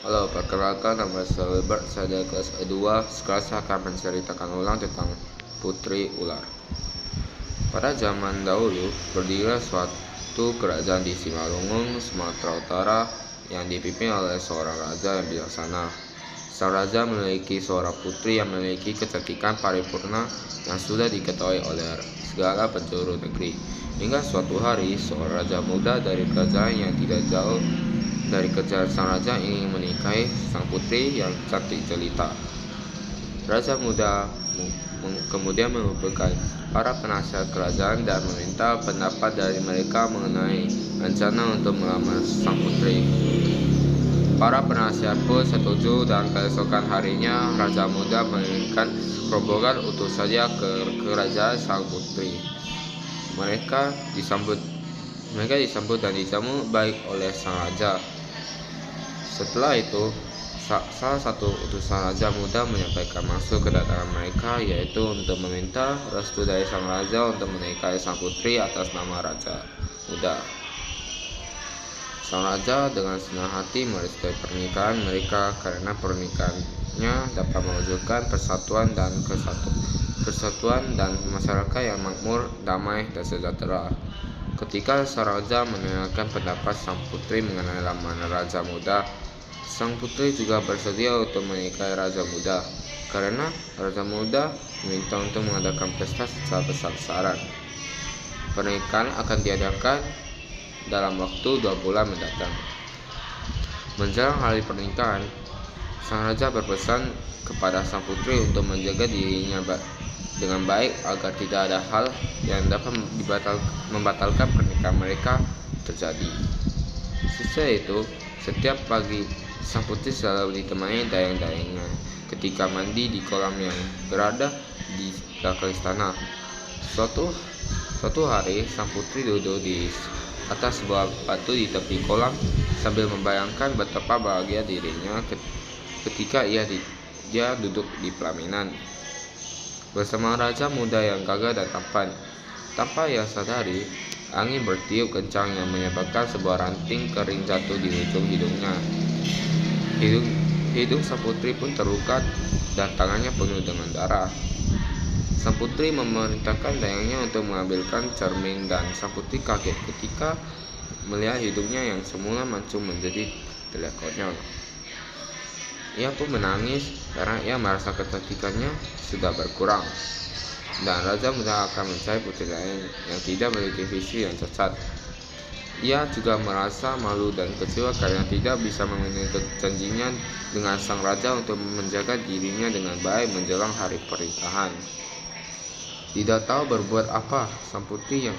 Halo, perkenalkan nama saya Wilbert, saya dari kelas E2. Sekarang saya akan menceritakan ulang tentang Putri Ular. Pada zaman dahulu, berdirilah suatu kerajaan di Simalungun, Sumatera Utara yang dipimpin oleh seorang raja yang bijaksana. Sang raja memiliki seorang putri yang memiliki kecantikan paripurna yang sudah diketahui oleh segala penjuru negeri. Hingga suatu hari, seorang raja muda dari kerajaan yang tidak jauh dari kerajaan sang raja ingin menikahi sang putri yang cantik jelita. Raja muda kemudian mengumpulkan para penasihat kerajaan dan meminta pendapat dari mereka mengenai rencana untuk melamar sang putri. Para penasihat pun setuju dan keesokan harinya raja muda mengirimkan rombongan utusannya ke kerajaan sang putri. Mereka disambut dan dijamu baik oleh sang raja. Setelah itu, salah satu utusan raja muda menyampaikan maksud kedatangan mereka, yaitu untuk meminta restu dari sang raja untuk menikahi sang putri atas nama raja muda. Sang raja dengan senang hati merestui pernikahan mereka karena pernikahannya dapat mewujudkan persatuan dan masyarakat yang makmur, damai, dan sejahtera. Ketika sang raja mendengarkan pendapat sang putri mengenai lamaran raja muda, sang putri juga bersedia untuk menikahi raja muda karena raja muda meminta untuk mengadakan pesta secara besar-besaran. Pernikahan akan diadakan dalam waktu 2 bulan mendatang. Menjelang hari pernikahan, sang raja berpesan kepada sang putri untuk menjaga dirinya dengan baik agar tidak ada hal yang dapat membatalkan pernikahan mereka terjadi. Sesudah itu, setiap pagi sang putri selalu ditemani dayang-dayangnya ketika mandi di kolam yang berada di belakang istana. Suatu hari, sang putri duduk di atas sebuah batu di tepi kolam sambil membayangkan betapa bahagia dirinya ketika dia duduk di pelaminan bersama raja muda yang gagah dan tampan. Tanpa ia sadari, angin bertiup kencang yang menyebabkan sebuah ranting kering jatuh di ujung hidungnya. Hidung sang putri pun terluka dan tangannya penuh dengan darah. Sang putri memerintahkan dayangnya untuk mengambilkan cermin dan sang putri kaget ketika melihat hidungnya yang semula mancung menjadi terlihat konyol. Ia pun menangis karena ia merasa kecantikannya sudah berkurang dan raja muda akan mencari putri lain yang tidak memiliki visi yang cacat. Ia juga merasa malu dan kecewa karena tidak bisa memenuhi janjinya dengan sang raja untuk menjaga dirinya dengan baik menjelang hari pernikahan. Tidak tahu berbuat apa, sang putri yang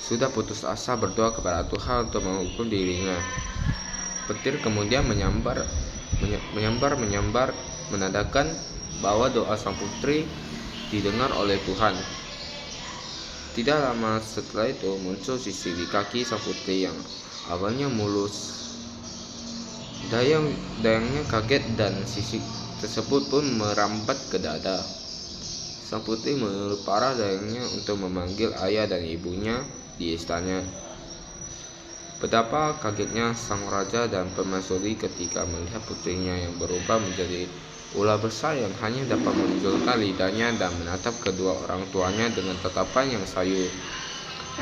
sudah putus asa berdoa kepada Tuhan untuk menghukum dirinya. Petir kemudian menyambar, menandakan bahwa doa sang putri didengar oleh Tuhan. Tidak lama setelah itu muncul sisik di kaki sang putri yang awalnya mulus. Dayangnya kaget dan sisik tersebut pun merambat ke dada. Sang putri menyuruh para dayangnya untuk memanggil ayah dan ibunya di istana. Betapa kagetnya sang raja dan permaisuri ketika melihat putrinya yang berubah menjadi ular besar yang hanya dapat menunjukkan lidahnya dan menatap kedua orang tuanya dengan tatapan yang sayu.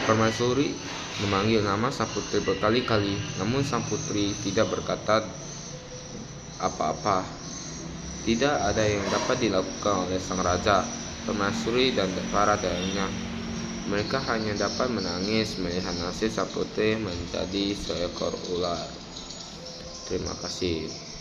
Permaisuri memanggil nama sang putri berkali-kali, namun sang putri tidak berkata apa-apa. Tidak ada yang dapat dilakukan oleh sang raja, permaisuri, dan para dayangnya. Mereka hanya dapat menangis melihat nasib sang putri menjadi seekor ular. Terima kasih.